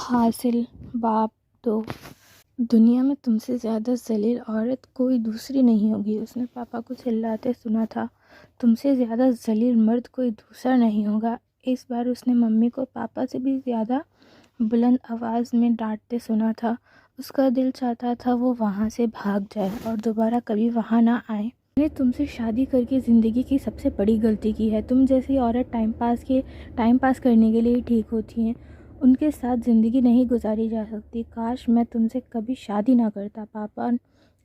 حاصل باب 2۔ دنیا میں تم سے زیادہ ذلیل عورت کوئی دوسری نہیں ہوگی، اس نے پاپا کو چلاتے سنا تھا۔ تم سے زیادہ ذلیل مرد کوئی دوسرا نہیں ہوگا۔ اس بار اس نے ممی کو پاپا سے بھی زیادہ بلند آواز میں ڈانٹتے سنا تھا۔ اس کا دل چاہتا تھا وہ وہاں سے بھاگ جائے اور دوبارہ کبھی وہاں نہ آئے۔ میں نے تم سے شادی کر کے زندگی کی سب سے بڑی غلطی کی ہے۔ تم جیسی عورت ٹائم پاس کرنے کے لیے ٹھیک ہوتی ہیں، ان کے ساتھ زندگی نہیں گزاری جا سکتی۔ کاش میں تم سے کبھی شادی نہ کرتا۔ پاپا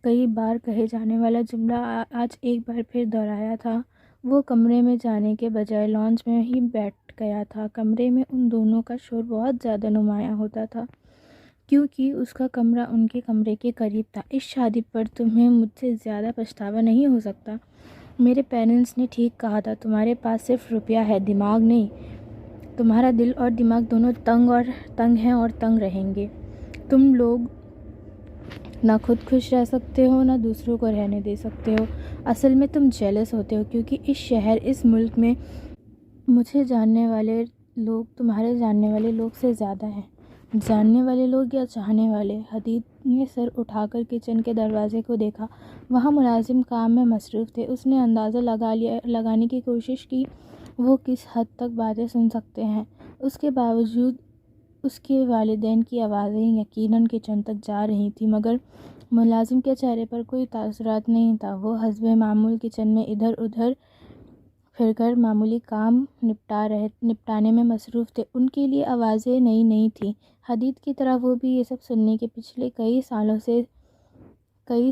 کئی بار کہے جانے والا جملہ آج ایک بار پھر دہرایا تھا۔ وہ کمرے میں جانے کے بجائے لانج میں ہی بیٹھ گیا تھا۔ کمرے میں ان دونوں کا شور بہت زیادہ نمایاں ہوتا تھا کیونکہ اس کا کمرہ ان کے کمرے کے قریب تھا۔ اس شادی پر تمہیں مجھ سے زیادہ پچھتاوا نہیں ہو سکتا۔ میرے پیرنٹس نے ٹھیک کہا تھا، تمہارے پاس صرف روپیہ ہے، دماغ نہیں۔ تمہارا دل اور دماغ دونوں تنگ ہیں اور تنگ رہیں گے۔ تم لوگ نہ خود خوش رہ سکتے ہو، نہ دوسروں کو رہنے دے سکتے ہو۔ اصل میں تم جیلس ہوتے ہو کیونکہ اس شہر، اس ملک میں مجھے جاننے والے لوگ تمہارے جاننے والے لوگ سے زیادہ ہیں۔ جاننے والے لوگ یا چاہنے والے؟ حدید نے سر اٹھا کر کچن کے دروازے کو دیکھا۔ وہاں ملازم کام میں مصروف تھے۔ اس نے اندازہ لگانے کی کوشش کی وہ کس حد تک باتیں سن سکتے ہیں۔ اس کے باوجود اس کے والدین کی آوازیں یقیناً کچن تک جا رہی تھیں، مگر ملازم کے چہرے پر کوئی تاثرات نہیں تھا۔ وہ حسب معمول کچن میں ادھر ادھر پھر کر معمولی کام نپٹانے میں مصروف تھے۔ ان کے لیے آوازیں نئی نہیں تھیں۔ حدید کی طرح وہ بھی یہ سب سننے کے پچھلے کئی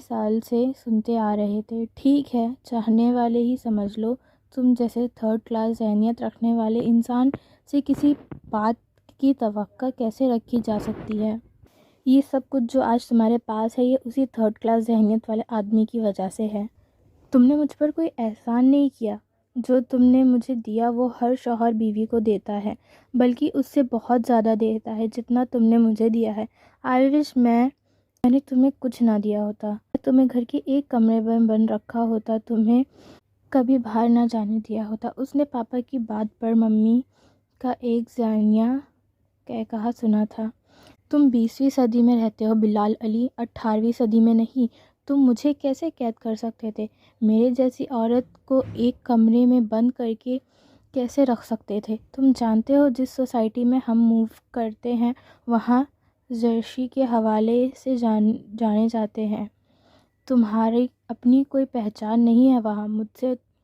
سال سے سنتے آ رہے تھے۔ ٹھیک ہے، چاہنے والے ہی سمجھ لو۔ تم جیسے تھرڈ کلاس ذہنیت رکھنے والے انسان سے کسی بات کی توقع کیسے رکھی جا سکتی ہے؟ یہ سب کچھ جو آج تمہارے پاس ہے، یہ اسی تھرڈ کلاس ذہنیت والے آدمی کی وجہ سے ہے۔ تم نے مجھ پر کوئی احسان نہیں کیا۔ جو تم نے مجھے دیا وہ ہر شوہر بیوی کو دیتا ہے، بلکہ اس سے بہت زیادہ دیتا ہے جتنا تم نے مجھے دیا ہے۔ آئی وش میں نے تمہیں کچھ نہ دیا ہوتا۔ میں تمہیں گھر کے ایک کمرے میں بند رکھا ہوتا، تمہیں کبھی باہر نہ جانے دیا ہوتا۔ اس نے پاپا کی بات پر ممی کا ایک زانیہ کہا سنا تھا۔ تم 20ویں صدی میں رہتے ہو بلال علی، 18ویں صدی میں نہیں۔ تم مجھے کیسے قید کر سکتے تھے؟ میرے جیسی عورت کو ایک کمرے میں بند کر کے کیسے رکھ سکتے تھے؟ تم جانتے ہو جس سوسائٹی میں ہم موو کرتے ہیں وہاں زرشی کے حوالے سے جانے جاتے ہیں۔ تمہاری اپنی کوئی پہچان نہیں ہے وہاں۔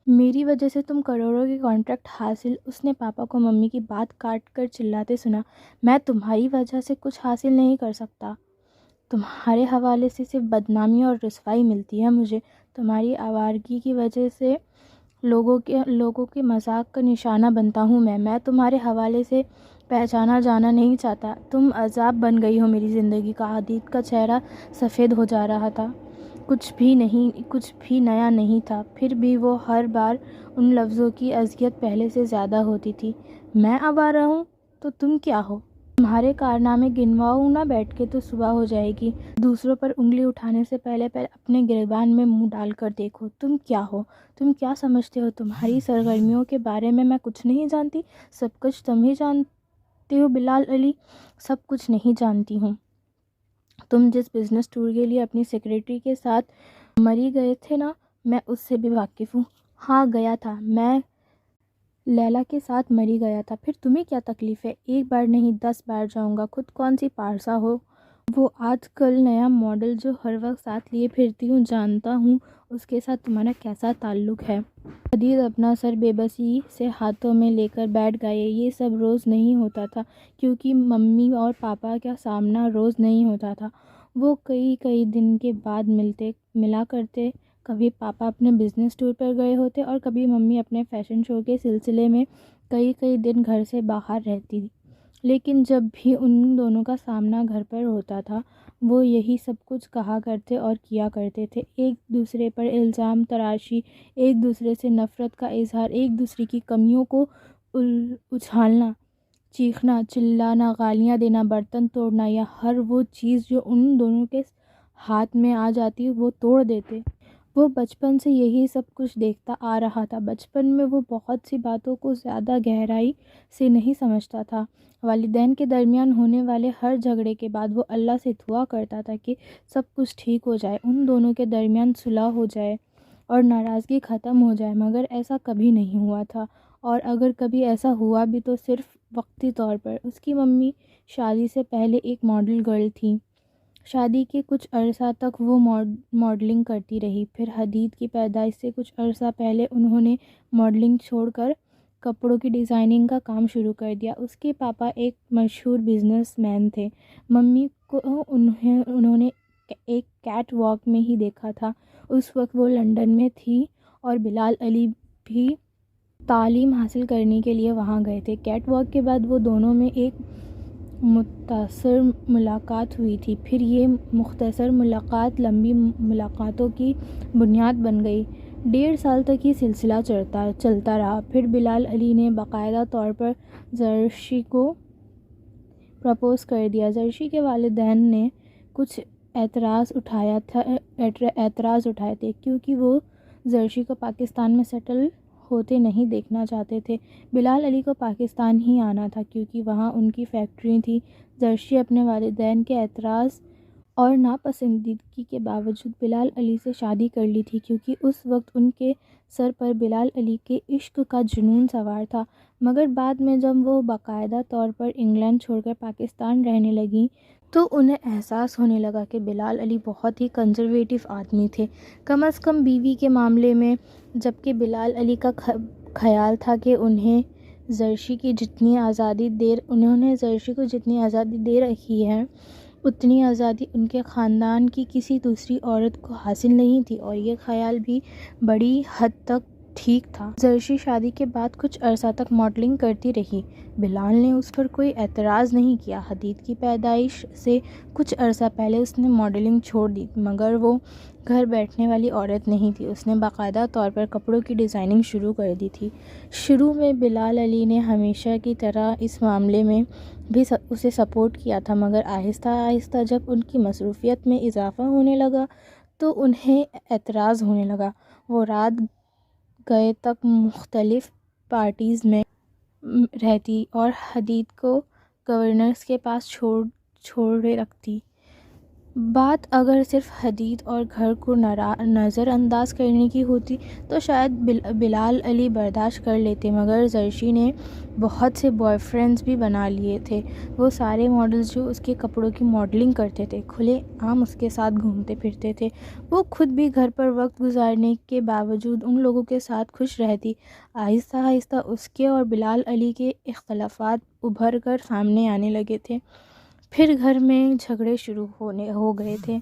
میری وجہ سے تم کروڑوں کے کانٹریکٹ حاصل۔ اس نے پاپا کو ممی کی بات کاٹ کر چلاتے سنا۔ میں تمہاری وجہ سے کچھ حاصل نہیں کر سکتا۔ تمہارے حوالے سے صرف بدنامی اور رسوائی ملتی ہے مجھے۔ تمہاری آوارگی کی وجہ سے لوگوں کے مذاق کا نشانہ بنتا ہوں میں تمہارے حوالے سے پہچانا جانا نہیں چاہتا۔ تم عذاب بن گئی ہو میری زندگی کا۔ حدید کا چہرہ سفید ہو جا رہا تھا۔ کچھ بھی نیا نہیں تھا، پھر بھی وہ ہر بار ان لفظوں کی اذیت پہلے سے زیادہ ہوتی تھی۔ میں آوارہ ہوں تو تم کیا ہو؟ تمہارے کارنامے گنواؤں نہ بیٹھ کے تو صبح ہو جائے گی۔ دوسروں پر انگلی اٹھانے سے پہلے اپنے گریبان میں منہ ڈال کر دیکھو، تم کیا ہو؟ تم کیا سمجھتے ہو؟ تمہاری سرگرمیوں کے بارے میں کچھ نہیں جانتی؟ سب کچھ تم ہی جانتے ہو بلال علی۔ سب کچھ نہیں جانتی ہوں۔ تم جس بزنس ٹور کے لیے اپنی سیکرٹری کے ساتھ مری گئے تھے نا، میں اس سے بھی واقف ہوں۔ ہاں گیا تھا، میں لیلا کے ساتھ مری گیا تھا۔ پھر تمہیں کیا تکلیف ہے؟ ایک بار نہیں 10 بار جاؤں گا۔ خود کون سی پارسا ہو؟ وہ آج کل نیا ماڈل جو ہر وقت ساتھ لیے پھرتی ہوں، جانتا ہوں اس کے ساتھ تمہارا کیسا تعلق ہے۔ حدید اپنا سر بے بسی سے ہاتھوں میں لے کر بیٹھ گئے۔ یہ سب روز نہیں ہوتا تھا کیونکہ ممی اور پاپا کا سامنا روز نہیں ہوتا تھا۔ وہ کئی دن کے بعد ملا کرتے۔ کبھی پاپا اپنے بزنس ٹور پر گئے ہوتے اور کبھی ممی اپنے فیشن شو کے سلسلے میں کئی دن گھر سے باہر رہتی۔ لیکن جب بھی ان دونوں کا سامنا گھر پر ہوتا تھا، وہ یہی سب کچھ کہا کرتے اور کیا کرتے تھے۔ ایک دوسرے پر الزام تراشی، ایک دوسرے سے نفرت کا اظہار، ایک دوسرے کی کمیوں کو اچھالنا، چیخنا، چلانا، گالیاں دینا، برتن توڑنا یا ہر وہ چیز جو ان دونوں کے ہاتھ میں آ جاتی وہ توڑ دیتے۔ وہ بچپن سے یہی سب کچھ دیکھتا آ رہا تھا۔ بچپن میں وہ بہت سی باتوں کو زیادہ گہرائی سے نہیں سمجھتا تھا۔ والدین کے درمیان ہونے والے ہر جھگڑے کے بعد وہ اللہ سے دعا کرتا تھا کہ سب کچھ ٹھیک ہو جائے، ان دونوں کے درمیان صلح ہو جائے اور ناراضگی ختم ہو جائے، مگر ایسا کبھی نہیں ہوا تھا، اور اگر کبھی ایسا ہوا بھی تو صرف وقتی طور پر۔ اس کی ممی شادی سے پہلے ایک ماڈل گرل تھی۔ شادی کے کچھ عرصہ تک وہ ماڈلنگ کرتی رہی، پھر حدید کی پیدائش سے کچھ عرصہ پہلے انہوں نے ماڈلنگ چھوڑ کر کپڑوں کی ڈیزائننگ کا کام شروع کر دیا۔ اس کے پاپا ایک مشہور بزنس مین تھے۔ ممی کو انہوں نے ایک کیٹ واک میں ہی دیکھا تھا۔ اس وقت وہ لندن میں تھی اور بلال علی بھی تعلیم حاصل کرنے کے لیے وہاں گئے تھے۔ کیٹ واک کے بعد وہ دونوں میں ایک مختصر ملاقات ہوئی تھی، پھر یہ مختصر ملاقات لمبی ملاقاتوں کی بنیاد بن گئی۔ 1.5 سال تک یہ سلسلہ چلتا رہا، پھر بلال علی نے باقاعدہ طور پر زرشی کو پرپوز کر دیا۔ زرشی کے والدین نے کچھ اعتراض اٹھائے تھے کیونکہ وہ زرشی کو پاکستان میں سیٹل ہوتے نہیں دیکھنا چاہتے تھے۔ بلال علی کو پاکستان ہی آنا تھا کیونکہ وہاں ان کی فیکٹری تھی۔ زرشی اپنے والدین کے اعتراض اور ناپسندیدگی کے باوجود بلال علی سے شادی کر لی تھی، کیونکہ اس وقت ان کے سر پر بلال علی کے عشق کا جنون سوار تھا۔ مگر بعد میں جب وہ باقاعدہ طور پر انگلینڈ چھوڑ کر پاکستان رہنے لگیں تو انہیں احساس ہونے لگا کہ بلال علی بہت ہی کنزرویٹو آدمی تھے، کم از کم بیوی کے معاملے میں، جبکہ بلال علی کا خیال تھا کہ انہوں نے زرشی کو جتنی آزادی دے رکھی ہے اتنی آزادی ان کے خاندان کی کسی دوسری عورت کو حاصل نہیں تھی، اور یہ خیال بھی بڑی حد تک ٹھیک تھا۔ زرشی شادی کے بعد کچھ عرصہ تک ماڈلنگ کرتی رہی۔ بلال نے اس پر کوئی اعتراض نہیں کیا۔ حدید کی پیدائش سے کچھ عرصہ پہلے اس نے ماڈلنگ چھوڑ دی، مگر وہ گھر بیٹھنے والی عورت نہیں تھی۔ اس نے باقاعدہ طور پر کپڑوں کی ڈیزائننگ شروع کر دی تھی۔ شروع میں بلال علی نے ہمیشہ کی طرح اس معاملے میں بھی اسے سپورٹ کیا تھا، مگر آہستہ آہستہ جب ان کی مصروفیت میں اضافہ ہونے لگا تو انہیں اعتراض ہونے لگا۔ وہ رات گئے تک مختلف پارٹیز میں رہتی اور حدید کو گورنرز کے پاس چھوڑے رکھتی۔ بات اگر صرف حدید اور گھر کو نظر انداز کرنے کی ہوتی تو شاید بلال علی برداشت کر لیتے، مگر زرشی نے بہت سے بوائے فرینڈز بھی بنا لیے تھے۔ وہ سارے ماڈلز جو اس کے کپڑوں کی ماڈلنگ کرتے تھے کھلے عام اس کے ساتھ گھومتے پھرتے تھے۔ وہ خود بھی گھر پر وقت گزارنے کے باوجود ان لوگوں کے ساتھ خوش رہتی۔ آہستہ آہستہ اس کے اور بلال علی کے اختلافات ابھر کر سامنے آنے لگے تھے، پھر گھر میں جھگڑے شروع ہو گئے تھے۔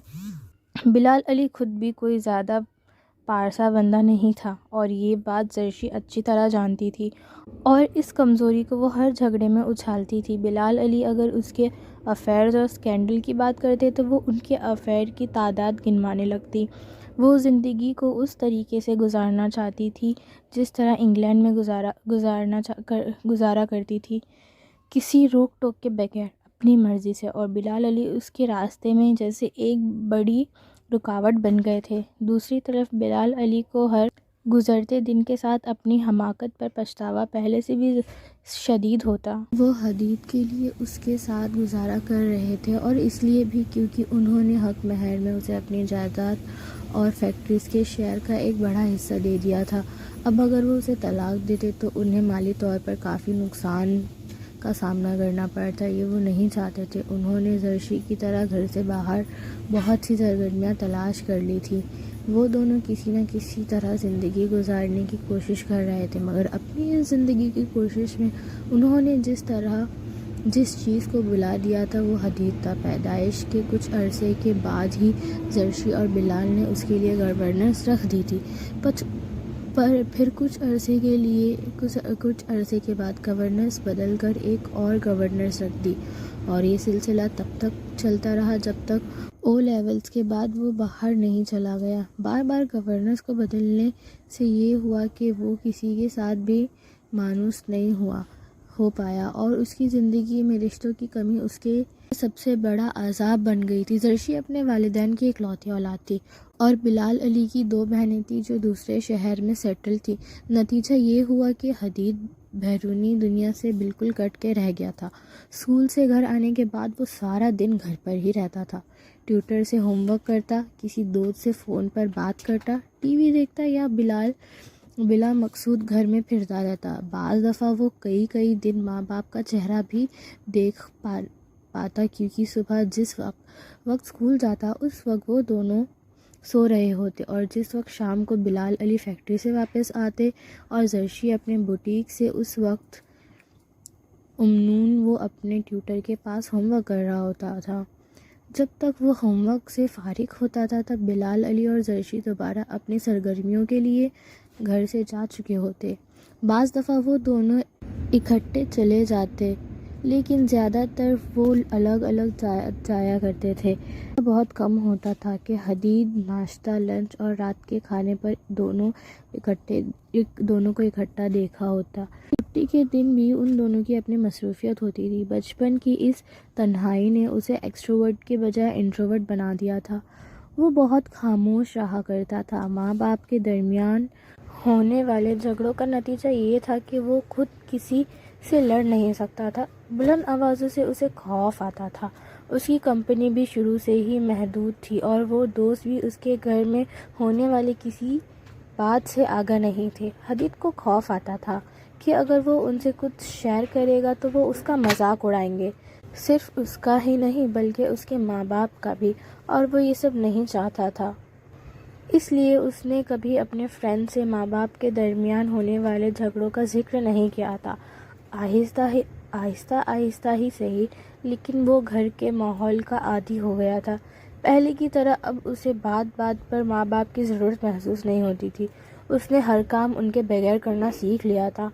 بلال علی خود بھی کوئی زیادہ پارسا بندہ نہیں تھا اور یہ بات زرشی اچھی طرح جانتی تھی، اور اس کمزوری کو وہ ہر جھگڑے میں اچھالتی تھی۔ بلال علی اگر اس کے افیئرز اور اسکینڈل کی بات کرتے تو وہ ان کے افیئر کی تعداد گنوانے لگتی۔ وہ زندگی کو اس طریقے سے گزارنا چاہتی تھی جس طرح انگلینڈ میں گزارا کرتی تھی، کسی روک ٹوک کے بغیر، اپنی مرضی سے، اور بلال علی اس کے راستے میں جیسے ایک بڑی رکاوٹ بن گئے تھے۔ دوسری طرف بلال علی کو ہر گزرتے دن کے ساتھ اپنی حماقت پر پچھتاوا پہلے سے بھی شدید ہوتا۔ وہ حدید کے لیے اس کے ساتھ گزارا کر رہے تھے، اور اس لیے بھی کیونکہ انہوں نے حق مہر میں اسے اپنی جائیداد اور فیکٹریز کے شیئر کا ایک بڑا حصہ دے دیا تھا۔ اب اگر وہ اسے طلاق دیتے تو انہیں مالی طور پر کافی نقصان کا سامنا کرنا پڑتا۔ یہ وہ نہیں چاہتے تھے۔ انہوں نے زرشی کی طرح گھر سے باہر بہت سی سرگرمیاں تلاش کر لی تھی۔ وہ دونوں کسی نہ کسی طرح زندگی گزارنے کی کوشش کر رہے تھے، مگر اپنی اس زندگی کی کوشش میں انہوں نے جس چیز کو بلا دیا تھا وہ حدید تھا۔ پیدائش کے کچھ عرصے کے بعد ہی زرشی اور بلال نے اس کے لیے گورننس رکھ دی تھی، پھر کچھ عرصے کے بعد گورننس بدل کر ایک اور گورننس رکھ دی، اور یہ سلسلہ تب تک چلتا رہا جب تک او لیولز کے بعد وہ باہر نہیں چلا گیا۔ بار بار گورننس کو بدلنے سے یہ ہوا کہ وہ کسی کے ساتھ بھی مانوس نہیں ہو پایا اور اس کی زندگی میں رشتوں کی کمی اس کے سب سے بڑا عذاب بن گئی تھی۔ زرشی اپنے والدین کی اکلوتی اولاد تھی اور بلال علی کی 2 بہنیں تھیں جو دوسرے شہر میں سیٹل تھی۔ نتیجہ یہ ہوا کہ حدید بیرونی دنیا سے بالکل کٹ کے رہ گیا تھا۔ اسکول سے گھر آنے کے بعد وہ سارا دن گھر پر ہی رہتا تھا، ٹیوٹر سے ہوم ورک کرتا، کسی دوست سے فون پر بات کرتا، ٹی وی دیکھتا یا بلا مقصود گھر میں پھرتا رہتا۔ بعض دفعہ وہ کئی دن ماں باپ کا چہرہ بھی دیکھ پاتا کیونکہ صبح جس وقت اسکول جاتا اس وقت وہ دونوں سو رہے ہوتے اور جس وقت شام کو بلال علی فیکٹری سے واپس آتے اور زرشی اپنے بوٹیک سے، اس وقت امنون وہ اپنے ٹیوٹر کے پاس ہوم ورک کر رہا ہوتا تھا۔ جب تک وہ ہوم ورک سے فارغ ہوتا تھا تب بلال علی اور زرشی دوبارہ اپنی سرگرمیوں کے لیے گھر سے جا چکے ہوتے۔ بعض دفعہ وہ دونوں اکٹھے چلے جاتے لیکن زیادہ تر وہ الگ الگ جایا کرتے تھے۔ بہت کم ہوتا تھا کہ حدید ناشتہ، لنچ اور رات کے کھانے پر دونوں کو اکٹھا دیکھا ہوتا۔ چھٹی کے دن بھی ان دونوں کی اپنی مصروفیت ہوتی تھی۔ بچپن کی اس تنہائی نے اسے ایکسٹروورٹ کے بجائے انٹروورٹ بنا دیا تھا۔ وہ بہت خاموش رہا کرتا تھا۔ ماں باپ کے درمیان ہونے والے جھگڑوں کا نتیجہ یہ تھا کہ وہ خود کسی سے لڑ نہیں سکتا تھا۔ بلند آوازوں سے اسے خوف آتا تھا۔ اس کی کمپنی بھی شروع سے ہی محدود تھی اور وہ دوست بھی اس کے گھر میں ہونے والی کسی بات سے آگاہ نہیں تھے۔ حدید کو خوف آتا تھا کہ اگر وہ ان سے کچھ شیئر کرے گا تو وہ اس کا مذاق اڑائیں گے، صرف اس کا ہی نہیں بلکہ اس کے ماں باپ کا بھی، اور وہ یہ سب نہیں چاہتا تھا۔ اس لیے اس نے کبھی اپنے فرینڈ سے ماں باپ کے درمیان ہونے والے جھگڑوں کا ذکر نہیں کیا تھا۔ آہستہ ہی صحیح، لیکن وہ گھر کے ماحول کا عادی ہو گیا تھا۔ پہلے کی طرح اب اسے بات پر ماں باپ کی ضرورت محسوس نہیں ہوتی تھی۔ اس نے ہر کام ان کے بغیر کرنا سیکھ لیا تھا۔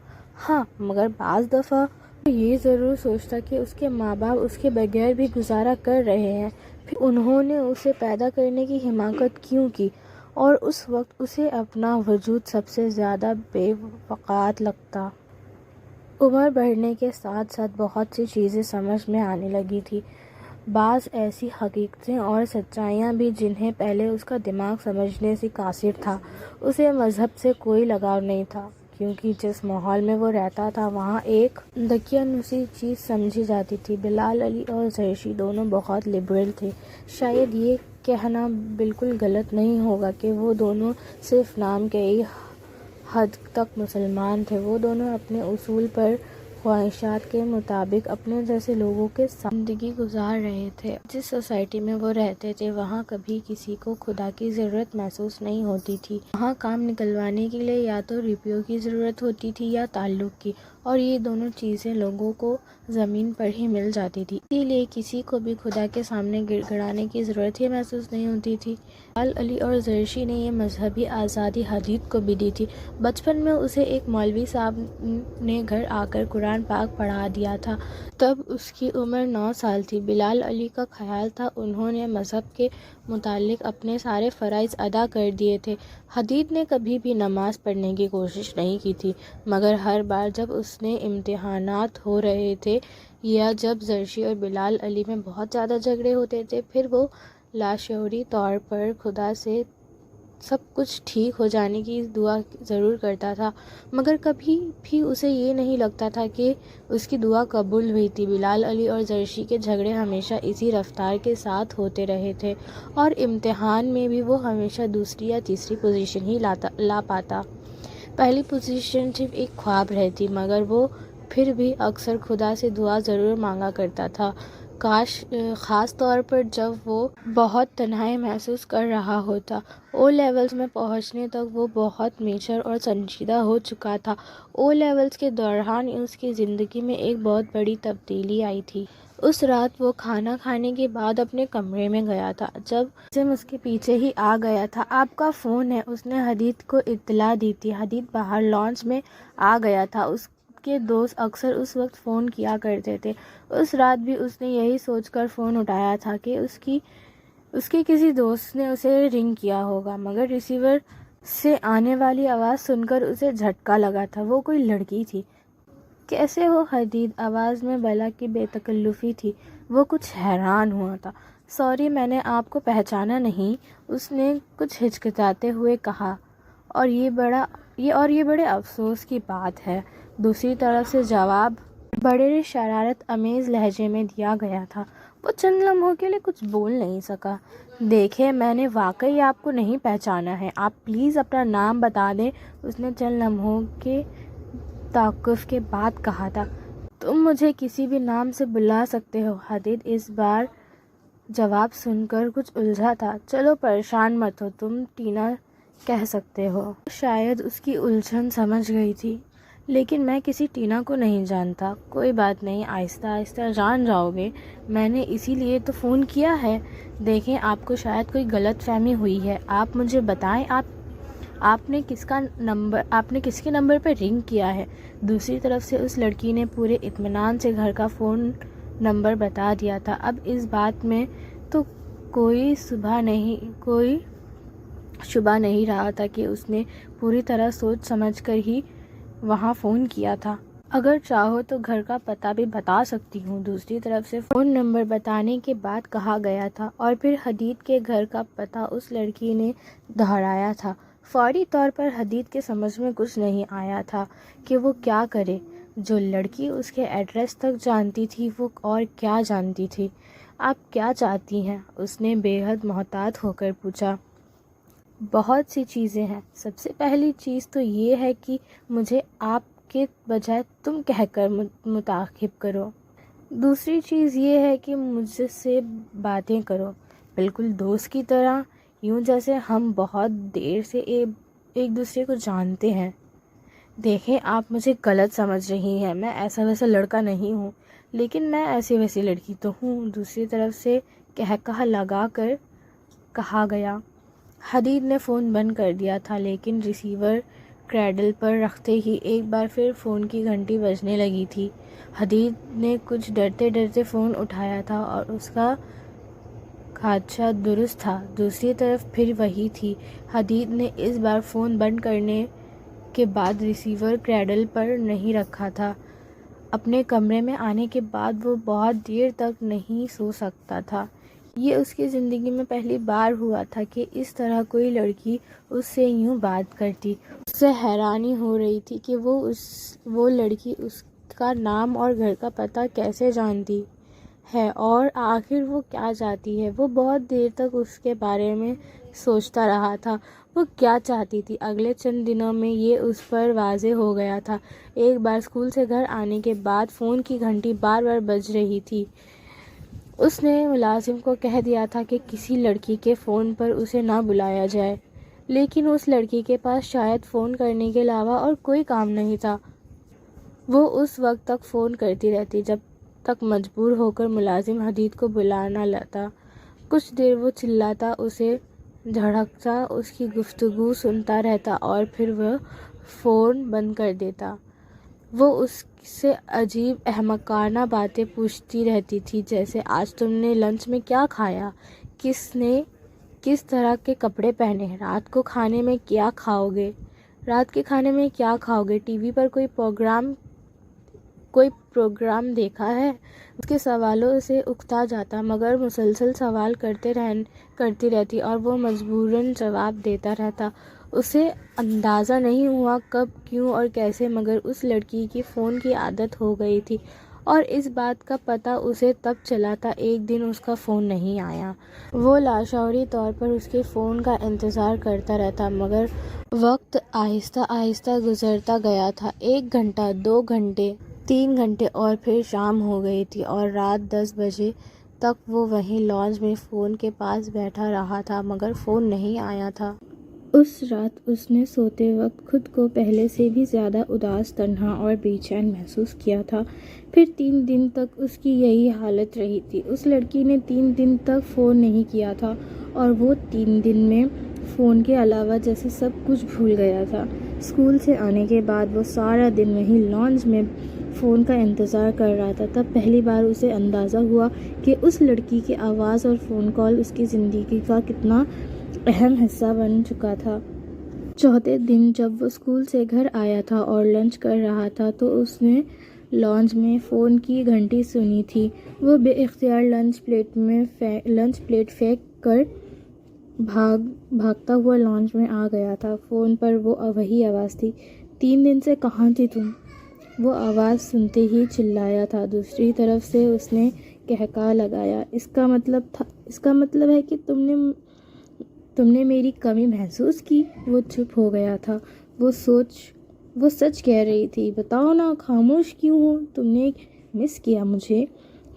ہاں، مگر بعض دفعہ وہ یہ ضرور سوچتا کہ اس کے ماں باپ اس کے بغیر بھی گزارا کر رہے ہیں، پھر انہوں نے اسے پیدا کرنے کی حماقت کیوں کی؟ اور اس وقت اسے اپنا وجود سب سے زیادہ بے وقعت لگتا۔ عمر بڑھنے کے ساتھ ساتھ بہت سی چیزیں سمجھ میں آنے لگی تھی، بعض ایسی حقیقتیں اور سچائیاں بھی جنہیں پہلے اس کا دماغ سمجھنے سے قاصر تھا۔ اسے مذہب سے کوئی لگاؤ نہیں تھا کیونکہ جس ماحول میں وہ رہتا تھا وہاں ایک دقیانوسی چیز سمجھی جاتی تھی۔ بلال علی اور زرشی دونوں بہت لبرل تھے۔ شاید یہ کہنا بالکل غلط نہیں ہوگا کہ وہ دونوں صرف نام کے ہی حد تک مسلمان تھے۔ وہ دونوں اپنے اصول پر خواہشات کے مطابق اپنے جیسے لوگوں کے ساتھ زندگی گزار رہے تھے۔ جس سوسائٹی میں وہ رہتے تھے وہاں کبھی کسی کو خدا کی ضرورت محسوس نہیں ہوتی تھی۔ وہاں کام نکلوانے کے لیے یا تو روپیوں کی ضرورت ہوتی تھی یا تعلق کی، اور یہ دونوں چیزیں لوگوں کو زمین پر ہی مل جاتی تھی، اسی لیے کسی کو بھی خدا کے سامنے گڑ گڑانے کی ضرورت ہی محسوس نہیں ہوتی تھی۔ بلال علی اور زرشی نے یہ مذہبی آزادی حدید کو بھی دی تھی۔ بچپن میں اسے ایک مولوی صاحب نے گھر آ کر قرآن پاک پڑھا دیا تھا، تب اس کی عمر 9 سال تھی۔ بلال علی کا خیال تھا انہوں نے مذہب کے متعلق اپنے سارے فرائض ادا کر دیے تھے۔ حدید نے کبھی بھی نماز پڑھنے کی کوشش نہیں کی تھی، مگر ہر بار جب اس نے امتحانات ہو رہے تھے یا جب زرشی اور بلال علی میں بہت زیادہ جھگڑے ہوتے تھے پھر وہ لاشعوری طور پر خدا سے سب کچھ ٹھیک ہو جانے کی دعا ضرور کرتا تھا، مگر کبھی بھی اسے یہ نہیں لگتا تھا کہ اس کی دعا قبول ہوئی تھی۔ بلال علی اور زرشی کے جھگڑے ہمیشہ اسی رفتار کے ساتھ ہوتے رہے تھے اور امتحان میں بھی وہ ہمیشہ دوسری یا تیسری پوزیشن ہی لا پاتا۔ پہلی پوزیشن صرف ایک خواب رہتی، مگر وہ پھر بھی اکثر خدا سے دعا ضرور مانگا کرتا تھا، خاص طور پر جب وہ بہت تنہائی محسوس کر رہا ہوتا۔ او لیولز میں پہنچنے تک وہ بہت میچور اور سنجیدہ ہو چکا تھا۔ او لیولز کے دوران اس کی زندگی میں ایک بہت بڑی تبدیلی آئی تھی۔ اس رات وہ کھانا کھانے کے بعد اپنے کمرے میں گیا تھا جب عاصم اس کے پیچھے ہی آ گیا تھا۔ آپ کا فون ہے، اس نے حدید کو اطلاع دی تھی۔ حدید باہر لانچ میں آ گیا تھا۔ اس کے دوست اکثر اس وقت فون کیا کرتے تھے۔ اس رات بھی اس نے یہی سوچ کر فون اٹھایا تھا کہ اس کے کسی دوست نے اسے رنگ کیا ہوگا، مگر ریسیور سے آنے والی آواز سن کر اسے جھٹکا لگا تھا۔ وہ کوئی لڑکی تھی۔ کیسے ہو حدید؟ آواز میں بلا کی بے تکلفی تھی۔ وہ کچھ حیران ہوا تھا۔ سوری، میں نے آپ کو پہچانا نہیں، اس نے کچھ ہچکچاتے ہوئے کہا۔ اور یہ بڑے افسوس کی بات ہے، دوسری طرف سے جواب بڑے شرارت امیز لہجے میں دیا گیا تھا۔ وہ چند لمحوں کے لیے کچھ بول نہیں سکا۔ دیکھیں، میں نے واقعی آپ کو نہیں پہچانا ہے، آپ پلیز اپنا نام بتا دیں، اس نے چند لمحوں کے توقف کے بعد کہا تھا۔ تم مجھے کسی بھی نام سے بلا سکتے ہو۔ حدید اس بار جواب سن کر کچھ الجھا تھا۔ چلو پریشان مت ہو، تم ٹینا کہہ سکتے ہو۔ شاید اس کی الجھن سمجھ گئی تھی، لیکن میں کسی ٹینا کو نہیں جانتا۔ کوئی بات نہیں، آہستہ آہستہ جان جاؤ گے، میں نے اسی لیے تو فون کیا ہے۔ دیکھیں، آپ کو شاید کوئی غلط فہمی ہوئی ہے، آپ مجھے بتائیں آپ نے کس کے نمبر پر رنگ کیا ہے؟ دوسری طرف سے اس لڑکی نے پورے اطمینان سے گھر کا فون نمبر بتا دیا تھا۔ اب اس بات میں تو کوئی شبہ نہیں رہا تھا کہ اس نے پوری طرح سوچ سمجھ کر ہی وہاں فون کیا تھا۔ اگر چاہو تو گھر کا پتہ بھی بتا سکتی ہوں، دوسری طرف سے فون نمبر بتانے کے بعد کہا گیا تھا، اور پھر حدید کے گھر کا پتہ اس لڑکی نے دہرایا تھا۔ فوری طور پر حدید کے سمجھ میں کچھ نہیں آیا تھا کہ وہ کیا کرے۔ جو لڑکی اس کے ایڈریس تک جانتی تھی، وہ اور کیا جانتی تھی۔ آپ کیا چاہتی ہیں؟ اس نے بے حد محتاط ہو کر پوچھا۔ بہت سی چیزیں ہیں۔ سب سے پہلی چیز تو یہ ہے کہ مجھے آپ کے بجائے تم کہہ کر مخاطب کرو۔ دوسری چیز یہ ہے کہ مجھ سے باتیں کرو، بالکل دوست کی طرح، یوں جیسے ہم بہت دیر سے ایک دوسرے کو جانتے ہیں۔ دیکھیں، آپ مجھے غلط سمجھ رہی ہیں، میں ایسا ویسا لڑکا نہیں ہوں، لیکن میں ایسی ویسی لڑکی تو ہوں، دوسری طرف سے کہا لگا کر کہا گیا۔ حدید نے فون بند کر دیا تھا، لیکن ریسیور کریڈل پر رکھتے ہی ایک بار پھر فون کی گھنٹی بجنے لگی تھی۔ حدید نے کچھ ڈرتے ڈرتے فون اٹھایا تھا اور اس کا خدشہ درست تھا، دوسری طرف پھر وہی تھی۔ حدید نے اس بار فون بند کرنے کے بعد ریسیور کریڈل پر نہیں رکھا تھا۔ اپنے کمرے میں آنے کے بعد وہ بہت دیر تک نہیں سو سکتا تھا۔ یہ اس کی زندگی میں پہلی بار ہوا تھا کہ اس طرح کوئی لڑکی اس سے یوں بات کرتی۔ اسے حیرانی ہو رہی تھی کہ وہ لڑکی اس کا نام اور گھر کا پتہ کیسے جانتی ہے، اور آخر وہ کیا چاہتی ہے۔ وہ بہت دیر تک اس کے بارے میں سوچتا رہا تھا، وہ کیا چاہتی تھی۔ اگلے چند دنوں میں یہ اس پر واضح ہو گیا تھا۔ ایک بار اسکول سے گھر آنے کے بعد فون کی گھنٹی بار بار بج رہی تھی۔ اس نے ملازم کو کہہ دیا تھا کہ کسی لڑکی کے فون پر اسے نہ بلایا جائے، لیکن اس لڑکی کے پاس شاید فون کرنے کے علاوہ اور کوئی کام نہیں تھا۔ وہ اس وقت تک فون کرتی رہتی جب تک مجبور ہو کر ملازم حدید کو بلا نہ لاتا۔ کچھ دیر وہ چلاتا، اسے جھڑکتا، اس کی گفتگو سنتا رہتا اور پھر وہ فون بند کر دیتا۔ وہ اس سے عجیب احمقانہ باتیں پوچھتی رہتی تھی، جیسے آج تم نے لنچ میں کیا کھایا، کس طرح کے کپڑے پہنے، رات کے کھانے میں کیا کھاؤ گے، ٹی وی پر کوئی پروگرام دیکھا ہے۔ اس کے سوالوں سے اکتا جاتا، مگر مسلسل سوال کرتی رہتی اور وہ مجبوراً جواب دیتا رہتا۔ اسے اندازہ نہیں ہوا کب، کیوں اور کیسے، مگر اس لڑکی کی فون کی عادت ہو گئی تھی، اور اس بات کا پتہ اسے تب چلا تھا ایک دن اس کا فون نہیں آیا۔ وہ لاشعوری طور پر اس کے فون کا انتظار کرتا رہتا، مگر وقت آہستہ آہستہ گزرتا گیا تھا۔ 1 گھنٹہ، 2 گھنٹے، 3 گھنٹے، اور پھر شام ہو گئی تھی اور رات 10 بجے تک وہ وہیں لانج میں فون کے پاس بیٹھا رہا تھا، مگر فون نہیں آیا تھا۔ اس رات اس نے سوتے وقت خود کو پہلے سے بھی زیادہ اداس، تنہا اور بے چین محسوس کیا تھا۔ پھر 3 دن تک اس کی یہی حالت رہی تھی۔ اس لڑکی نے 3 دن تک فون نہیں کیا تھا، اور وہ 3 دن میں فون کے علاوہ جیسے سب کچھ بھول گیا تھا۔ اسکول سے آنے کے بعد وہ سارا دن وہیں لانج میں فون کا انتظار کر رہا تھا۔ تب پہلی بار اسے اندازہ ہوا کہ اس لڑکی کی آواز اور فون کال اس کی زندگی کا کتنا اہم حصہ بن چکا تھا۔ چوتھے دن جب وہ اسکول سے گھر آیا تھا اور لنچ کر رہا تھا، تو اس نے لانچ میں فون کی گھنٹی سنی تھی۔ وہ بے اختیار لنچ پلیٹ پھینک کر بھاگتا ہوا لانچ میں آ گیا تھا۔ فون پر وہی آواز تھی، 3 دن سے کہاں تھی تم؟ وہ آواز سنتے ہی چلایا تھا۔ دوسری طرف سے اس نے کہکہا لگایا، اس کا مطلب ہے کہ تم نے میری کمی محسوس کی؟ وہ چپ ہو گیا تھا۔ وہ سچ کہہ رہی تھی، بتاؤ نا، خاموش کیوں ہو؟ تم نے مس کیا مجھے؟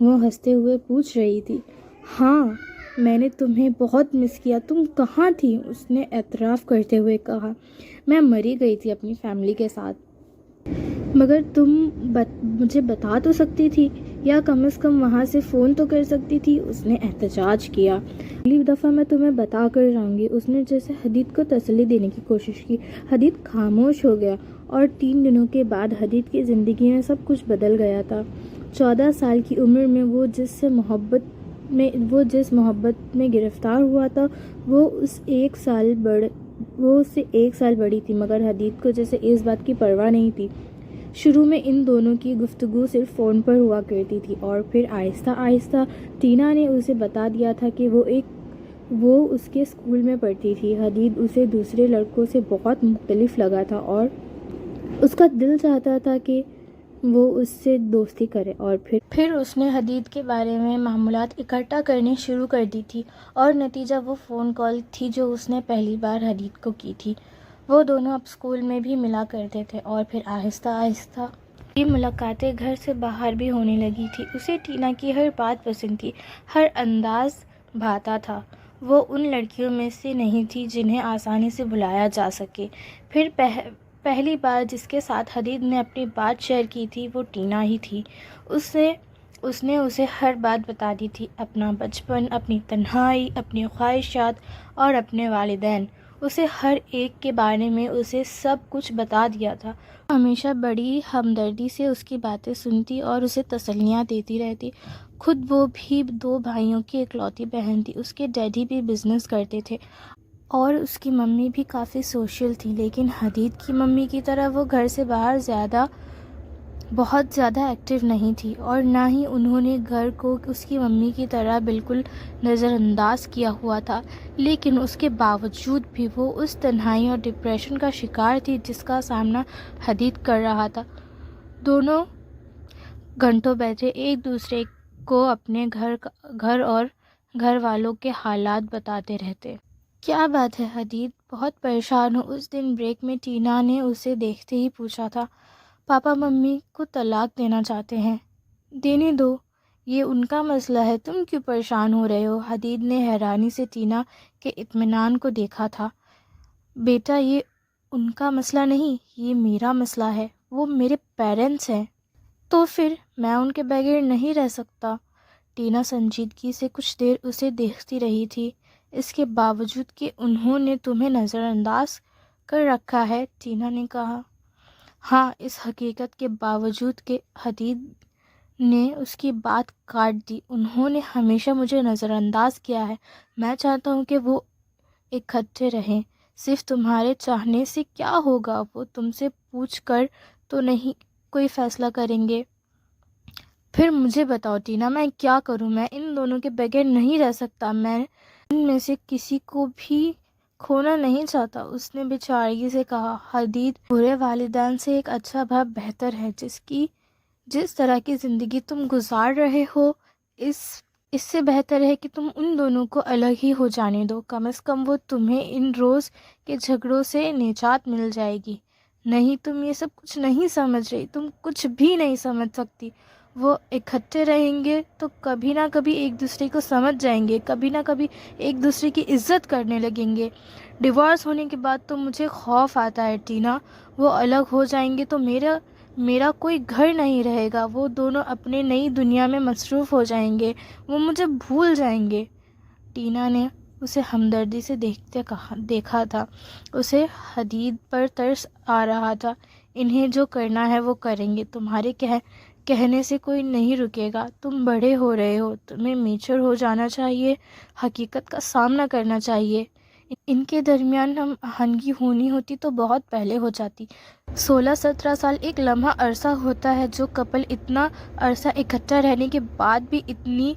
وہ ہنستے ہوئے پوچھ رہی تھی۔ ہاں، میں نے تمہیں بہت مس کیا۔ تم کہاں تھی؟ اس نے اعتراف کرتے ہوئے کہا، میں مری گئی تھی اپنی فیملی کے ساتھ۔ مگر تم مجھے بتا تو سکتی تھی، یا کم از کم وہاں سے فون تو کر سکتی تھی، اس نے احتجاج کیا۔ اگلی دفعہ میں تمہیں بتا کر جاؤں گی، اس نے جیسے حدید کو تسلی دینے کی کوشش کی۔ حدید خاموش ہو گیا، اور 3 دنوں کے بعد حدید کی زندگی میں سب کچھ بدل گیا تھا۔ 14 سال کی عمر میں وہ جس محبت میں گرفتار ہوا تھا، وہ اس سے 1 سال بڑی تھی، مگر حدید کو جیسے اس بات کی پرواہ نہیں تھی۔ شروع میں ان دونوں کی گفتگو صرف فون پر ہوا کرتی تھی، اور پھر آہستہ آہستہ ٹینا نے اسے بتا دیا تھا کہ وہ اس کے اسکول میں پڑھتی تھی۔ حدید اسے دوسرے لڑکوں سے بہت مختلف لگا تھا، اور اس کا دل چاہتا تھا کہ وہ اس سے دوستی کرے، اور پھر اس نے حدید کے بارے میں معلومات اکٹھا کرنی شروع کر دی تھی، اور نتیجہ وہ فون کال تھی جو اس نے پہلی بار حدید کو کی تھی۔ وہ دونوں اب اسکول میں بھی ملا کرتے تھے، اور پھر آہستہ آہستہ یہ ملاقاتیں گھر سے باہر بھی ہونے لگی تھی۔ اسے ٹینا کی ہر بات پسند تھی، ہر انداز بھاتا تھا۔ وہ ان لڑکیوں میں سے نہیں تھی جنہیں آسانی سے بھلایا جا سکے۔ پھر پہلی بار جس کے ساتھ حدید نے اپنی بات شیئر کی تھی وہ ٹینا ہی تھی۔ اس نے اسے ہر بات بتا دی تھی، اپنا بچپن، اپنی تنہائی، اپنی خواہشات اور اپنے والدین۔ اسے ہر ایک کے بارے میں اسے سب کچھ بتا دیا تھا۔ وہ ہمیشہ بڑی ہمدردی سے اس کی باتیں سنتی اور اسے تسلیاں دیتی رہتی۔ خود وہ بھی 2 بھائیوں کی اکلوتی بہن تھی۔ اس کے ڈیڈی بھی بزنس کرتے تھے، اور اس کی ممی بھی کافی سوشل تھی، لیکن حدید کی ممی کی طرح وہ گھر سے باہر بہت زیادہ ایکٹیو نہیں تھی، اور نہ ہی انہوں نے گھر کو اس کی ممی کی طرح بالکل نظر انداز کیا ہوا تھا۔ لیکن اس کے باوجود بھی وہ اس تنہائی اور ڈپریشن کا شکار تھی جس کا سامنا حدید کر رہا تھا۔ دونوں گھنٹوں بیٹھے ایک دوسرے کو اپنے گھر اور گھر والوں کے حالات بتاتے رہتے۔ کیا بات ہے حدید، بہت پریشان ہو؟ اس دن بریک میں ٹینا نے اسے دیکھتے ہی پوچھا تھا۔ پاپا ممی کو طلاق دینا چاہتے ہیں۔ دینے دو، یہ ان کا مسئلہ ہے، تم کیوں پریشان ہو رہے ہو؟ حدید نے حیرانی سے ٹینا کے اطمینان کو دیکھا تھا۔ بیٹا، یہ ان کا مسئلہ نہیں، یہ میرا مسئلہ ہے۔ وہ میرے پیرنٹس ہیں، تو پھر میں ان کے بغیر نہیں رہ سکتا۔ ٹینا سنجیدگی سے کچھ دیر اسے دیکھتی رہی تھی۔ اس کے باوجود کہ انہوں نے تمہیں نظر انداز کر رکھا ہے، ٹینا نے کہا۔ ہاں، اس حقیقت کے باوجود کہ حدید نے اس کی بات کاٹ دی، انہوں نے ہمیشہ مجھے نظر انداز کیا ہے۔ میں چاہتا ہوں کہ وہ اکٹھے رہیں۔ صرف تمہارے چاہنے سے کیا ہوگا؟ وہ تم سے پوچھ کر تو نہیں کوئی فیصلہ کریں گے۔ پھر مجھے بتاؤ ٹینا، میں کیا کروں؟ میں ان دونوں کے بغیر نہیں رہ سکتا۔ میں ان میں سے کسی کو بھی کھونا نہیں چاہتا، اس نے بیچارگی سے کہا۔ حدید، برے والدین سے ایک اچھا باپ بہتر ہے۔ جس طرح کی زندگی تم گزار رہے ہو، اس سے بہتر ہے کہ تم ان دونوں کو الگ ہی ہو جانے دو۔ کم از کم وہ تمہیں ان روز کے جھگڑوں سے نجات مل جائے گی۔ نہیں، تم یہ سب کچھ نہیں سمجھ رہی، تم کچھ بھی نہیں سمجھ سکتی۔ وہ اکٹھے رہیں گے تو کبھی نہ کبھی ایک دوسرے کو سمجھ جائیں گے، کبھی نہ کبھی ایک دوسرے کی عزت کرنے لگیں گے۔ ڈیورس ہونے کے بعد تو مجھے خوف آتا ہے ٹینا، وہ الگ ہو جائیں گے تو میرا کوئی گھر نہیں رہے گا۔ وہ دونوں اپنے نئی دنیا میں مصروف ہو جائیں گے، وہ مجھے بھول جائیں گے۔ ٹینا نے اسے ہمدردی سے دیکھا تھا۔ اسے حدید پر ترس آ رہا تھا۔ انہیں جو کرنا ہے وہ کریں گے، تمہارے کہنے سے کوئی نہیں رکے گا۔ تم بڑے ہو رہے ہو، تمہیں میچور ہو جانا چاہیے، حقیقت کا سامنا کرنا چاہیے۔ ان کے درمیان ہم آہنگی ہونی ہوتی تو بہت پہلے ہو جاتی۔ 16-17 سال ایک لمحہ عرصہ ہوتا ہے جو کپل اتنا عرصہ اکٹھا رہنے کے بعد بھی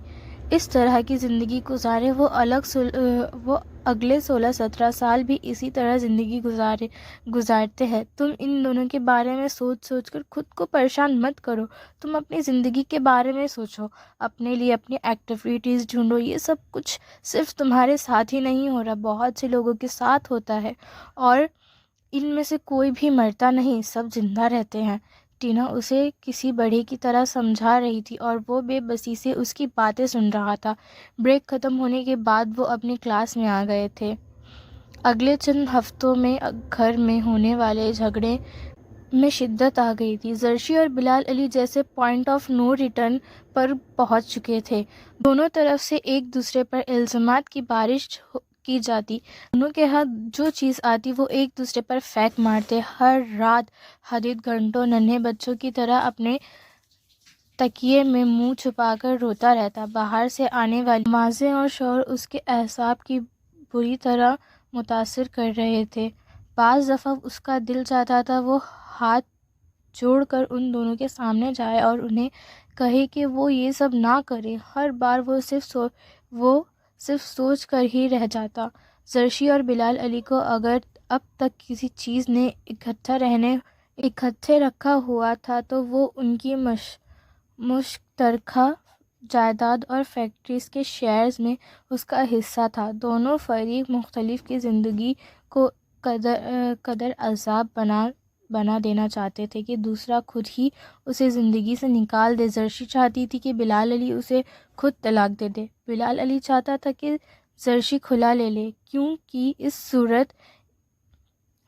اس طرح کی زندگی گزارے، وہ اگلے 16-17 سال بھی اسی طرح زندگی گزارتے ہیں۔ تم ان دونوں کے بارے میں سوچ سوچ کر خود کو پریشان مت کرو، تم اپنی زندگی کے بارے میں سوچو، اپنے لیے اپنی ایکٹیویٹیز ڈھونڈو۔ یہ سب کچھ صرف تمہارے ساتھ ہی نہیں ہو رہا، بہت سے لوگوں کے ساتھ ہوتا ہے، اور ان میں سے کوئی بھی مرتا نہیں، سب زندہ رہتے ہیں۔ ٹینا اسے کسی بڑے کی طرح سمجھا رہی تھی اور وہ بے بسی سے اس کی باتیں سن رہا تھا۔ بریک ختم ہونے کے بعد وہ اپنی کلاس میں آ گئے تھے۔ اگلے چند ہفتوں میں گھر میں ہونے والے جھگڑے میں شدت آ گئی تھی۔ زرشی اور بلال علی جیسے پوائنٹ آف نو ریٹرن پر پہنچ چکے تھے۔ دونوں طرف سے ایک دوسرے پر الزامات کی بارش کی جاتی، دونوں کے ہاتھ جو چیز آتی وہ ایک دوسرے پر پھینک مارتے۔ ہر رات حدید گھنٹوں ننھے بچوں کی طرح اپنے تکیے میں منہ چھپا کر روتا رہتا۔ باہر سے آنے والی آوازیں اور شور اس کے اعصاب کی بری طرح متاثر کر رہے تھے۔ بعض دفعہ اس کا دل چاہتا تھا وہ ہاتھ جوڑ کر ان دونوں کے سامنے جائے اور انہیں کہے کہ وہ یہ سب نہ کرے۔ ہر بار وہ صرف سوچ کر ہی رہ جاتا۔ زرشی اور بلال علی کو اگر اب تک کسی چیز نے اکٹھے رکھا ہوا تھا تو وہ ان کی مشترکہ جائیداد اور فیکٹریز کے شیئرز میں اس کا حصہ تھا۔ دونوں فریق مختلف کی زندگی کو قدر عذاب بنا دینا چاہتے تھے کہ دوسرا خود ہی اسے زندگی سے نکال دے۔ زرشی چاہتی تھی کہ بلال علی اسے خود طلاق دے دے، بلال علی چاہتا تھا کہ زرشی کھلا لے لے، کیونکہ اس صورت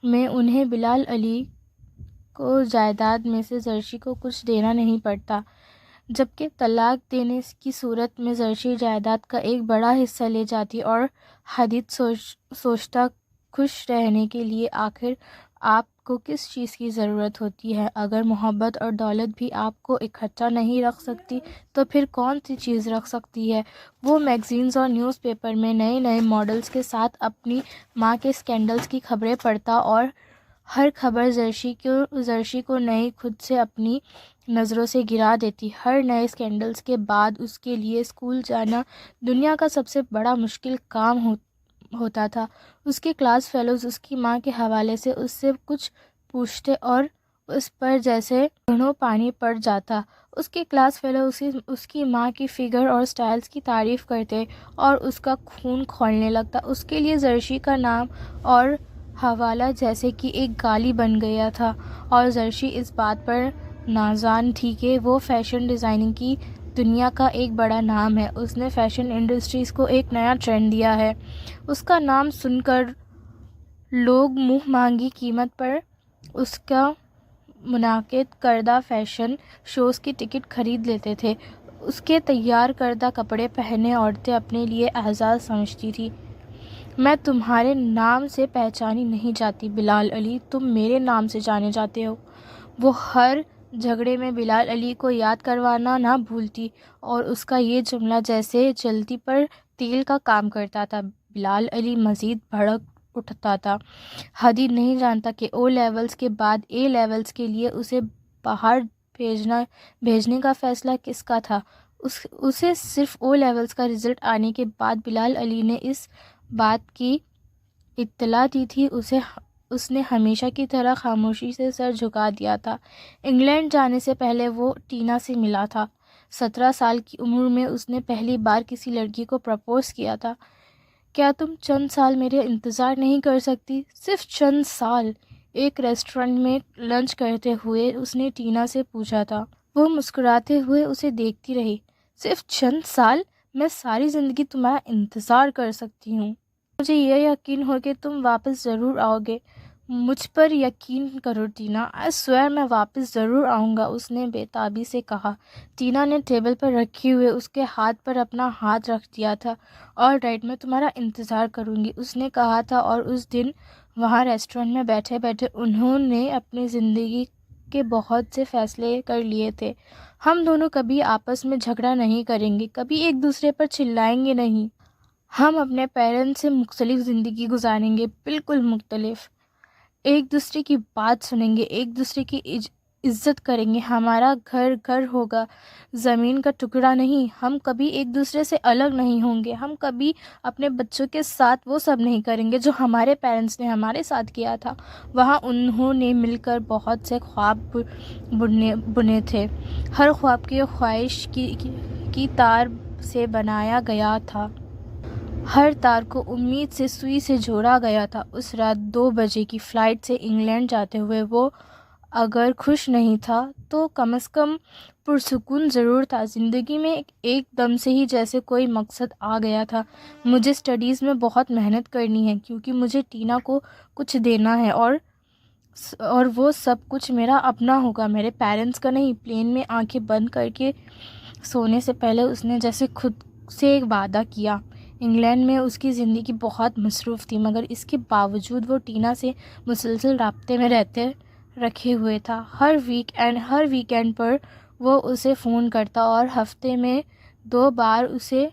میں انہیں بلال علی کو جائیداد میں سے زرشی کو کچھ دینا نہیں پڑتا، جبکہ طلاق دینے کی صورت میں زرشی جائیداد کا ایک بڑا حصہ لے جاتی اور حدید سوچتا خوش رہنے کے لیے آخر آپ کو کس چیز کی ضرورت ہوتی ہے؟ اگر محبت اور دولت بھی آپ کو اکٹھا نہیں رکھ سکتی تو پھر کون سی چیز رکھ سکتی ہے؟ وہ میگزینز اور نیوز پیپر میں نئے ماڈلز کے ساتھ اپنی ماں کے اسکینڈلز کی خبریں پڑھتا اور ہر خبر زرشی کو نئی خود سے اپنی نظروں سے گرا دیتی۔ ہر نئے اسکینڈلز کے بعد اس کے لیے اسکول جانا دنیا کا سب سے بڑا مشکل کام ہوتا تھا۔ اس کے کلاس فیلوز اس کی ماں کے حوالے سے اس سے کچھ پوچھتے اور اس پر جیسے گھڑوں پانی پڑ جاتا۔ اس کے کلاس فیلو اس کی ماں کی فگر اور سٹائلز کی تعریف کرتے اور اس کا خون کھولنے لگتا۔ اس کے لیے زرشی کا نام اور حوالہ جیسے کہ ایک گالی بن گیا تھا، اور زرشی اس بات پر نازان تھی کہ وہ فیشن ڈیزائننگ کی دنیا کا ایک بڑا نام ہے۔ اس نے فیشن انڈسٹریز کو ایک نیا ٹرینڈ دیا ہے۔ اس کا نام سن کر لوگ منہ مانگی قیمت پر اس کا منعقد کردہ فیشن شوز کی ٹکٹ خرید لیتے تھے۔ اس کے تیار کردہ کپڑے پہنے عورتیں اپنے لیے اعزاز سمجھتی تھیں۔ میں تمہارے نام سے پہچانی نہیں جاتی بلال علی، تم میرے نام سے جانے جاتے ہو۔ وہ ہر جھگڑے میں بلال علی کو یاد کروانا نہ بھولتی، اور اس کا یہ جملہ جیسے جلتی پر تیل کا کام کرتا تھا۔ بلال علی مزید بھڑک اٹھتا تھا۔ حدید نہیں جانتا کہ او لیولز کے بعد اے لیولز کے لیے اسے باہر بھیجنے کا فیصلہ کس کا تھا۔ اسے صرف او لیولز کا رزلٹ آنے کے بعد بلال علی نے اس بات کی اطلاع دی تھی۔ اس نے ہمیشہ کی طرح خاموشی سے سر جھکا دیا تھا۔ انگلینڈ جانے سے پہلے وہ ٹینا سے ملا تھا۔ 17 سال کی عمر میں اس نے پہلی بار کسی لڑکی کو پرپوز کیا تھا۔ کیا تم چند سال میرے انتظار نہیں کر سکتی؟ صرف چند سال؟ ایک ریسٹورنٹ میں لنچ کرتے ہوئے اس نے ٹینا سے پوچھا تھا۔ وہ مسکراتے ہوئے اسے دیکھتی رہی۔ صرف چند سال؟ میں ساری زندگی تمہارا انتظار کر سکتی ہوں۔ مجھے یہ یقین ہو کہ تم واپس ضرور آؤ گے۔ مجھ پر یقین کرو ٹینا، آئی سویئر میں واپس ضرور آؤں گا، اس نے بے تابی سے کہا۔ ٹینا نے ٹیبل پر رکھے ہوئے اس کے ہاتھ پر اپنا ہاتھ رکھ دیا تھا۔ آل رائٹ، میں تمہارا انتظار کروں گی، اس نے کہا تھا، اور اس دن وہاں ریسٹورنٹ میں بیٹھے بیٹھے انہوں نے اپنی زندگی کے بہت سے فیصلے کر لیے تھے۔ ہم دونوں کبھی آپس میں جھگڑا نہیں کریں گے، کبھی ایک دوسرے پر چلائیں گے نہیں، ہم اپنے پیرنٹس سے مختلف زندگی گزاریں گے، بالکل مختلف. ایک دوسرے کی بات سنیں گے، ایک دوسرے کی عزت کریں گے. ہمارا گھر گھر ہوگا، زمین کا ٹکڑا نہیں. ہم کبھی ایک دوسرے سے الگ نہیں ہوں گے. ہم کبھی اپنے بچوں کے ساتھ وہ سب نہیں کریں گے جو ہمارے پیرنٹس نے ہمارے ساتھ کیا تھا. وہاں انہوں نے مل کر بہت سے خواب بنے تھے. ہر خواب کی خواہش کی تار سے بنایا گیا تھا. ہر تار کو امید سے سوئی سے جوڑا گیا تھا. اس رات 2 بجے کی فلائٹ سے انگلینڈ جاتے ہوئے وہ اگر خوش نہیں تھا تو کم از کم پرسکون ضرور تھا. زندگی میں ایک دم سے ہی جیسے کوئی مقصد آ گیا تھا. مجھے اسٹڈیز میں بہت محنت کرنی ہے کیونکہ مجھے ٹینا کو کچھ دینا ہے اور وہ سب کچھ میرا اپنا ہوگا، میرے پیرنٹس کا نہیں. پلین میں آنکھیں بند کر کے سونے سے پہلے اس نے جیسے خود سے ایک وعدہ کیا. انگلینڈ میں اس کی زندگی بہت مصروف تھی، مگر اس کے باوجود وہ ٹینا سے مسلسل رابطے میں رکھے ہوئے تھا. ہر ویکینڈ پر وہ اسے فون کرتا اور ہفتے میں 2 بار اسے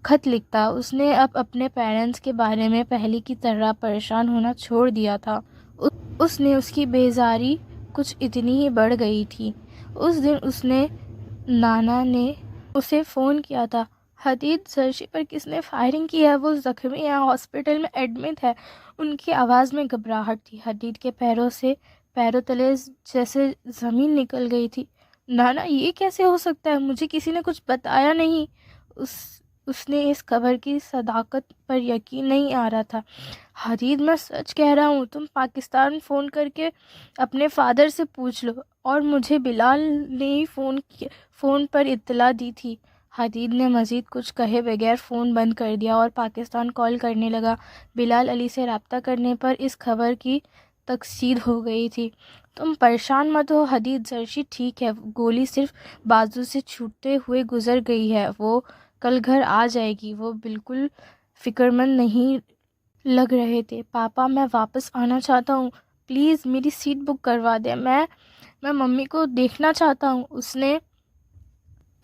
خط لکھتا. اس نے اب اپنے پیرنٹس کے بارے میں پہلے کی طرح پریشان ہونا چھوڑ دیا تھا. اس کی بیزاری کچھ اتنی ہی بڑھ گئی تھی. اس دن نانا نے اسے فون کیا تھا. حدید، زرشی پر کس نے فائرنگ کی ہے؟ وہ زخمی ہے، ہاسپٹل میں ایڈمٹ ہے. ان کی آواز میں گھبراہٹ تھی. حدید کے پیروں تلے جیسے زمین نکل گئی تھی. نانا، یہ کیسے ہو سکتا ہے؟ مجھے کسی نے کچھ بتایا نہیں. اس نے اس خبر کی صداقت پر یقین نہیں آ رہا تھا. حدید، میں سچ کہہ رہا ہوں. تم پاکستان فون کر کے اپنے فادر سے پوچھ لو. اور مجھے بلال نے ہی فون پر اطلاع دی تھی. حدید نے مزید کچھ کہے بغیر فون بند کر دیا اور پاکستان کال کرنے لگا. بلال علی سے رابطہ کرنے پر اس خبر کی تکذیب ہو گئی تھی. تم پریشان مت ہو حدید، زرشی ٹھیک ہے. گولی صرف بازو سے چھوٹتے ہوئے گزر گئی ہے. وہ کل گھر آ جائے گی. وہ بالکل فکر مند نہیں لگ رہے تھے. پاپا، میں واپس آنا چاہتا ہوں. پلیز میری سیٹ بک کروا دیں. میں ممی کو دیکھنا چاہتا ہوں. اس نے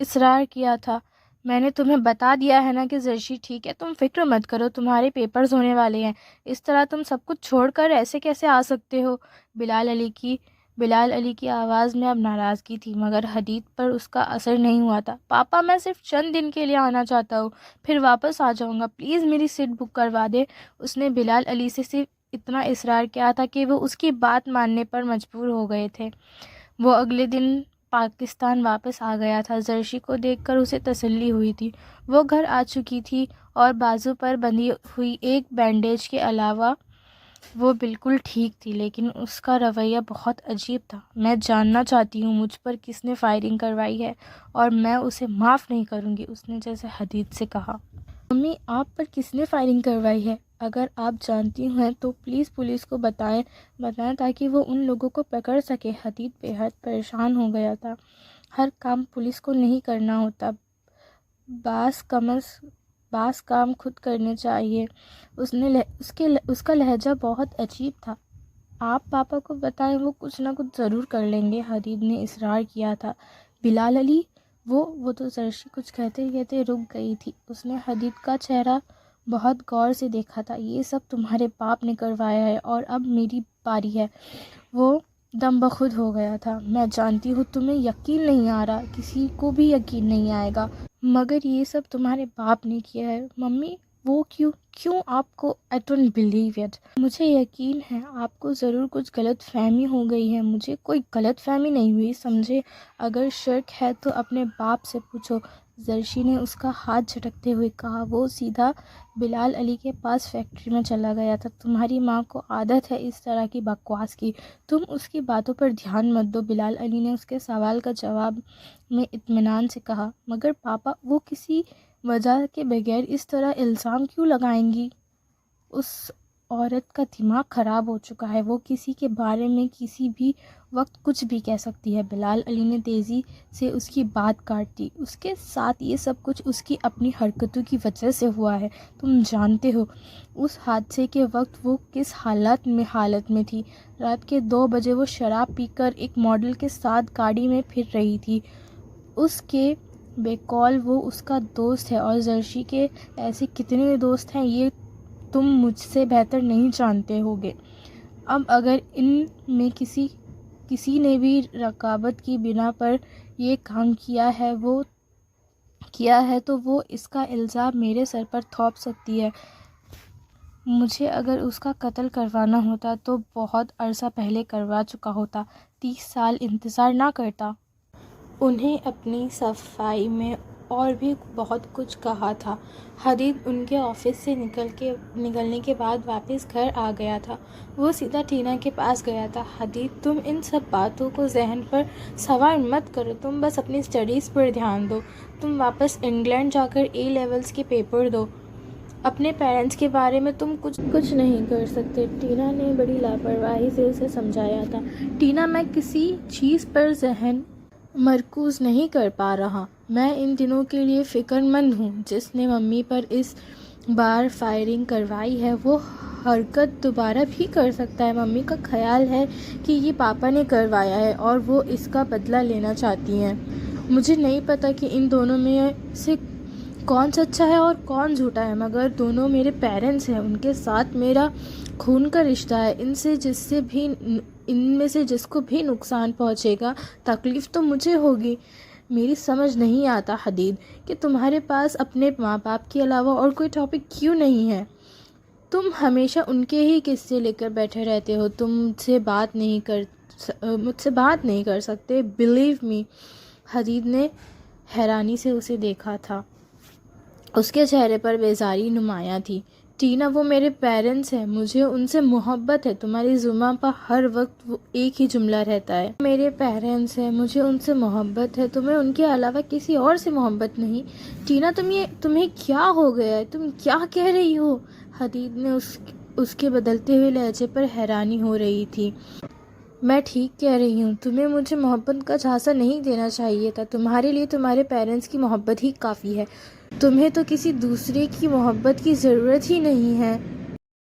اصرار کیا تھا. میں نے تمہیں بتا دیا ہے نا کہ زرشی ٹھیک ہے. تم فکر مت کرو. تمہارے پیپرز ہونے والے ہیں. اس طرح تم سب کچھ چھوڑ کر ایسے کیسے آ سکتے ہو؟ بلال علی کی آواز میں اب ناراضگی تھی، مگر حدید پر اس کا اثر نہیں ہوا تھا. پاپا، میں صرف چند دن کے لیے آنا چاہتا ہوں، پھر واپس آ جاؤں گا. پلیز میری سیٹ بک کروا دے. اس نے بلال علی سے صرف اتنا اصرار کیا تھا کہ وہ اس کی بات ماننے پر مجبور ہو گئے تھے. وہ اگلے دن پاکستان واپس آ گیا تھا. زرشی کو دیکھ کر اسے تسلی ہوئی تھی. وہ گھر آ چکی تھی اور بازو پر بندھی ہوئی ایک بینڈیج کے علاوہ وہ بالکل ٹھیک تھی، لیکن اس کا رویہ بہت عجیب تھا. میں جاننا چاہتی ہوں مجھ پر کس نے فائرنگ کروائی ہے اور میں اسے معاف نہیں کروں گی، اس نے جیسے حدید سے کہا. ممی، آپ پر کس نے فائرنگ کروائی ہے؟ اگر آپ جانتی ہیں تو پلیز پولیس کو بتائیں تاکہ وہ ان لوگوں کو پکڑ سکے. حدید بے حد پریشان ہو گیا تھا. ہر کام پولیس کو نہیں کرنا ہوتا، بعض کام خود کرنے چاہیے. اس کا لہجہ بہت عجیب تھا. آپ پاپا کو بتائیں، وہ کچھ نہ کچھ ضرور کر لیں گے. حدید نے اصرار کیا تھا. بلال علی، وہ تو زرشی کچھ کہتے رک گئی تھی. اس نے حدید کا چہرہ بہت غور سے دیکھا تھا. یہ سب تمہارے باپ نے کروایا ہے اور اب میری باری ہے. وہ دم بخود ہو گیا تھا. میں جانتی ہوں تمہیں یقین نہیں آ رہا، کسی کو بھی یقین نہیں آئے گا، مگر یہ سب تمہارے باپ نے کیا ہے. ممی، وہ کیوں آپ کو I don't believe it. مجھے یقین ہے آپ کو ضرور کچھ غلط فہمی ہو گئی ہے. مجھے کوئی غلط فہمی نہیں ہوئی، سمجھے. اگر شک ہے تو اپنے باپ سے پوچھو. زرشی نے اس کا ہاتھ جھٹکتے ہوئے کہا. وہ سیدھا بلال علی کے پاس فیکٹری میں چلا گیا تھا. تمہاری ماں کو عادت ہے اس طرح کی بکواس کی، تم اس کی باتوں پر دھیان مت دو. بلال علی نے اس کے سوال کا جواب میں اطمینان سے کہا. مگر پاپا، وہ کسی وجہ کے بغیر اس طرح الزام کیوں لگائیں گی؟ اس عورت کا دماغ خراب ہو چکا ہے. وہ کسی کے بارے میں کسی بھی وقت کچھ بھی کہہ سکتی ہے. بلال علی نے تیزی سے اس کی بات کاٹ دی. اس کے ساتھ یہ سب کچھ اس کی اپنی حرکتوں کی وجہ سے ہوا ہے. تم جانتے ہو اس حادثے کے وقت وہ کس حالت میں تھی. رات کے 2 بجے وہ شراب پی کر ایک ماڈل کے ساتھ گاڑی میں پھر رہی تھی. اس کے بیکال وہ اس کا دوست ہے، اور زرشی کے ایسے کتنے دوست ہیں یہ تم مجھ سے بہتر نہیں جانتے ہوگے۔ اب اگر ان میں کسی نے بھی رقابت کی بنا پر یہ کام کیا ہے تو وہ اس کا الزام میرے سر پر تھوپ سکتی ہے۔ مجھے اگر اس کا قتل کروانا ہوتا تو بہت عرصہ پہلے کروا چکا ہوتا، 30 سال انتظار نہ کرتا۔ انہیں اپنی صفائی میں اور بھی بہت کچھ کہا تھا۔ حدید ان کے آفس سے نکلنے کے بعد واپس گھر آ گیا تھا۔ وہ سیدھا ٹینا کے پاس گیا تھا۔ حدید، تم ان سب باتوں کو ذہن پر سوار مت کرو، تم بس اپنی اسٹڈیز پر دھیان دو۔ تم واپس انگلینڈ جا کر اے لیولز کے پیپر دو۔ اپنے پیرنٹس کے بارے میں تم کچھ نہیں کر سکتے، ٹینا نے بڑی لاپرواہی سے اسے سمجھایا تھا۔ ٹینا، میں کسی چیز پر ذہن مرکوز نہیں کر پا رہا۔ میں ان دنوں کے لیے فکر مند ہوں۔ جس نے ممی پر اس بار فائرنگ کروائی ہے وہ حرکت دوبارہ بھی کر سکتا ہے۔ ممی کا خیال ہے کہ یہ پاپا نے کروایا ہے اور وہ اس کا بدلہ لینا چاہتی ہیں۔ مجھے نہیں پتا کہ ان دونوں میں سے کون سچا ہے اور کون جھوٹا ہے، مگر دونوں میرے پیرنٹس ہیں، ان کے ساتھ میرا خون کا رشتہ ہے۔ ان میں سے جس کو بھی نقصان پہنچے گا، تکلیف تو مجھے ہوگی۔ میری سمجھ نہیں آتا حدید کہ تمہارے پاس اپنے ماں باپ کے علاوہ اور کوئی ٹاپک کیوں نہیں ہے۔ تم ہمیشہ ان کے ہی قصے لے کر بیٹھے رہتے ہو۔ تم مجھ سے بات نہیں کر سکتے، بلیو می۔ حدید نے حیرانی سے اسے دیکھا تھا۔ اس کے چہرے پر بیزاری نمایاں تھی۔ ٹینا، وہ میرے پیرنٹس ہیں، مجھے ان سے محبت ہے۔ تمہاری زبان پر ہر وقت وہ ایک ہی جملہ رہتا ہے، میرے پیرنٹس ہیں، مجھے ان سے محبت ہے۔ تمہیں ان کے علاوہ کسی اور سے محبت نہیں۔ ٹینا، تمہیں کیا ہو گیا ہے؟ تم کیا کہہ رہی ہو؟ حدید نے اس کے بدلتے ہوئے لہجے پر حیرانی ہو رہی تھی۔ میں ٹھیک کہہ رہی ہوں، تمہیں مجھے محبت کا جھانسا نہیں دینا چاہیے تھا۔ تمہارے لیے تمہارے پیرنٹس کی محبت ہی کافی ہے۔ تمہیں تو کسی دوسرے کی محبت کی ضرورت ہی نہیں ہے۔